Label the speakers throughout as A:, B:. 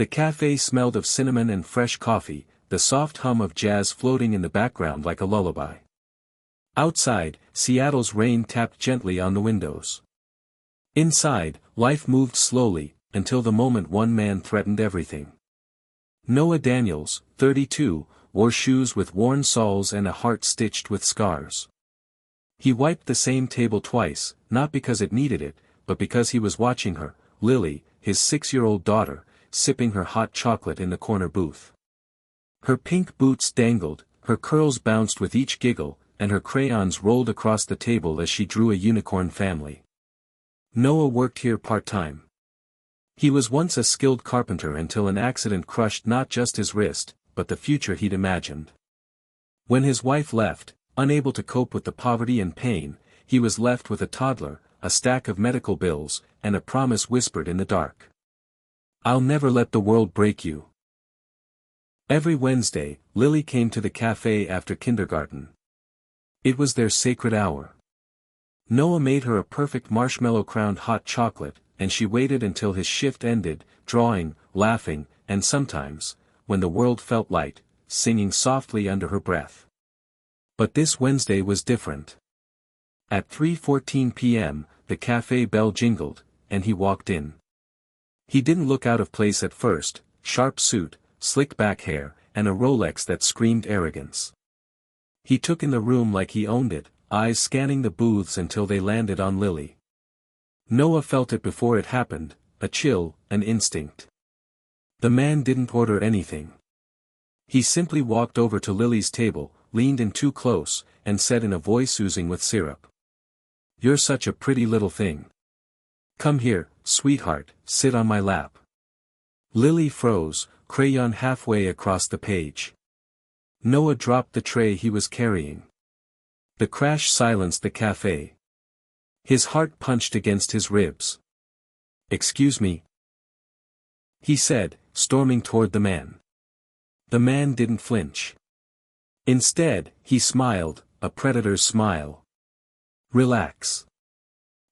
A: The cafe smelled of cinnamon and fresh coffee, the soft hum of jazz floating in the background like a lullaby. Outside, Seattle's rain tapped gently on the windows. Inside, life moved slowly, until the moment one man threatened everything. Noah Daniels, 32, wore shoes with worn soles and a heart stitched with scars. He wiped the same table twice, not because it needed it, but because he was watching her, Lily, his 6-year-old daughter, sipping her hot chocolate in the corner booth. Her pink boots dangled, her curls bounced with each giggle, and her crayons rolled across the table as she drew a unicorn family. Noah worked here part-time. He was once a skilled carpenter until an accident crushed not just his wrist, but the future he'd imagined. When his wife left, unable to cope with the poverty and pain, he was left with a toddler, a stack of medical bills, and a promise whispered in the dark. "I'll never let the world break you." Every Wednesday, Lily came to the cafe after kindergarten. It was their sacred hour. Noah made her a perfect marshmallow-crowned hot chocolate, and she waited until his shift ended, drawing, laughing, and sometimes, when the world felt light, singing softly under her breath. But this Wednesday was different. At 3:14 p.m., the cafe bell jingled, and he walked in. He didn't look out of place at first, sharp suit, slick back hair, and a Rolex that screamed arrogance. He took in the room like he owned it, eyes scanning the booths until they landed on Lily. Noah felt it before it happened, a chill, an instinct. The man didn't order anything. He simply walked over to Lily's table, leaned in too close, and said in a voice oozing with syrup, "You're such a pretty little thing. Come here, sweetheart, sit on my lap." Lily froze, crayon halfway across the page. Noah dropped the tray he was carrying. The crash silenced the cafe. His heart punched against his ribs. "Excuse me," he said, storming toward the man. The man didn't flinch. Instead, he smiled, a predator's smile. "Relax.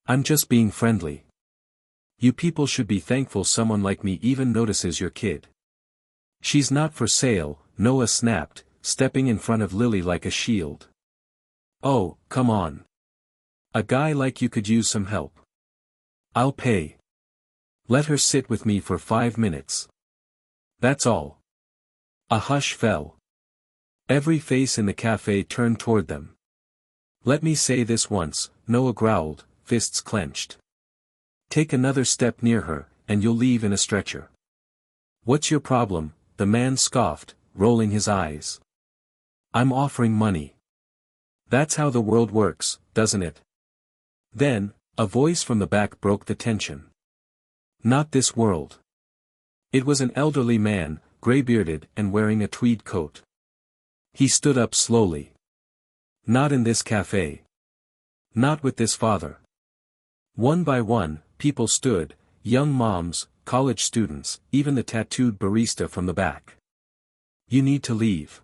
A: I'm just being friendly. You people should be thankful someone like me even notices your kid." "She's not for sale," Noah snapped, stepping in front of Lily like a shield. "Oh, come on. A guy like you could use some help. I'll pay. Let her sit with me for 5 minutes. That's all." A hush fell. Every face in the cafe turned toward them. "Let me say this once," Noah growled, fists clenched. "Take another step near her, and you'll leave in a stretcher." "What's your problem?" the man scoffed, rolling his eyes. "I'm offering money. That's how the world works, doesn't it?" Then, a voice from the back broke the tension. "Not this world." It was an elderly man, gray-bearded and wearing a tweed coat. He stood up slowly. "Not in this cafe. Not with this father." One by one, people stood, young moms, college students, even the tattooed barista from the back. "You need to leave.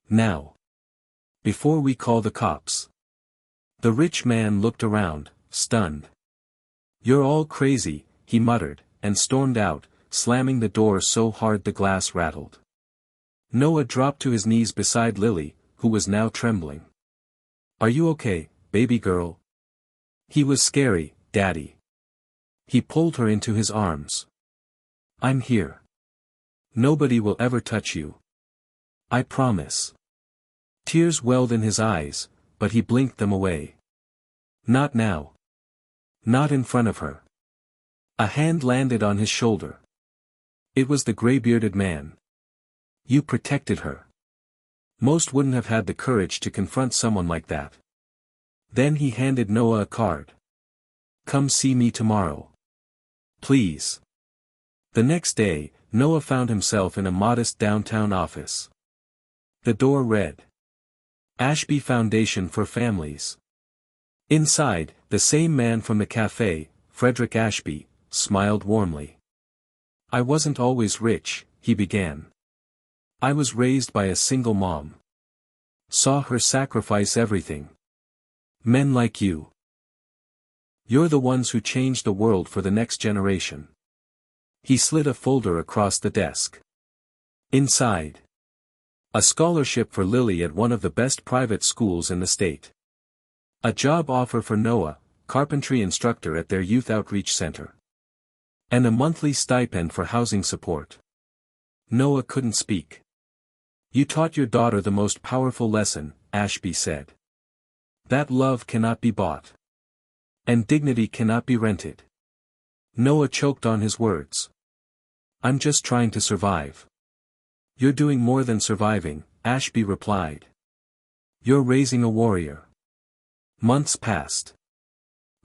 A: Now. Before we call the cops." The rich man looked around, stunned. "You're all crazy," he muttered, and stormed out, slamming the door so hard the glass rattled. Noah dropped to his knees beside Lily, who was now trembling. "Are you okay, baby girl?" He was scary, Daddy. He pulled her into his arms. "I'm here. Nobody will ever touch you. I promise." Tears welled in his eyes, but he blinked them away. "Not now. Not in front of her." A hand landed on his shoulder. It was the gray-bearded man. "You protected her. Most wouldn't have had the courage to confront someone like that." Then he handed Noah a card. "Come see me tomorrow. Please." The next day, Noah found himself in a modest downtown office. The door read, "Ashby Foundation for Families." Inside, the same man from the cafe, Frederick Ashby, smiled warmly. "I wasn't always rich," he began. "I was raised by a single mom. Saw her sacrifice everything. Men like you. You're the ones who changed the world for the next generation." He slid a folder across the desk. Inside. A scholarship for Lily at one of the best private schools in the state. A job offer for Noah, carpentry instructor at their youth outreach center. And a monthly stipend for housing support. Noah couldn't speak. You taught your daughter the most powerful lesson, Ashby said. That love cannot be bought. And dignity cannot be rented. Noah choked on his words. I'm just trying to survive. You're doing more than surviving, Ashby replied. You're raising a warrior. Months passed.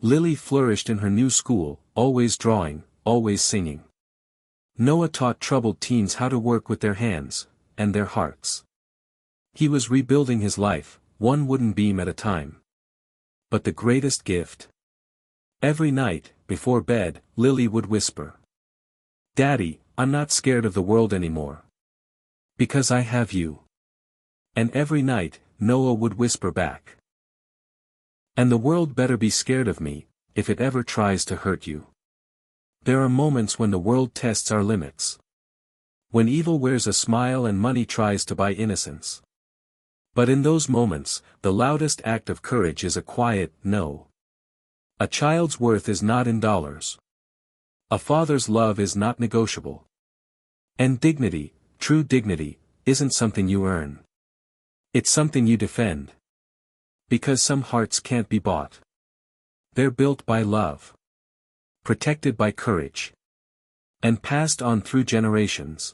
A: Lily flourished in her new school, always drawing, always singing. Noah taught troubled teens how to work with their hands, and their hearts. He was rebuilding his life, one wooden beam at a time. But the greatest gift. Every night, before bed, Lily would whisper. Daddy, I'm not scared of the world anymore. Because I have you. And every night, Noah would whisper back. And the world better be scared of me, if it ever tries to hurt you. There are moments when the world tests our limits. When evil wears a smile and money tries to buy innocence. But in those moments, the loudest act of courage is a quiet no. A child's worth is not in dollars. A father's love is not negotiable. And dignity, true dignity, isn't something you earn. It's something you defend. Because some hearts can't be bought. They're built by love. Protected by courage. And passed on through generations.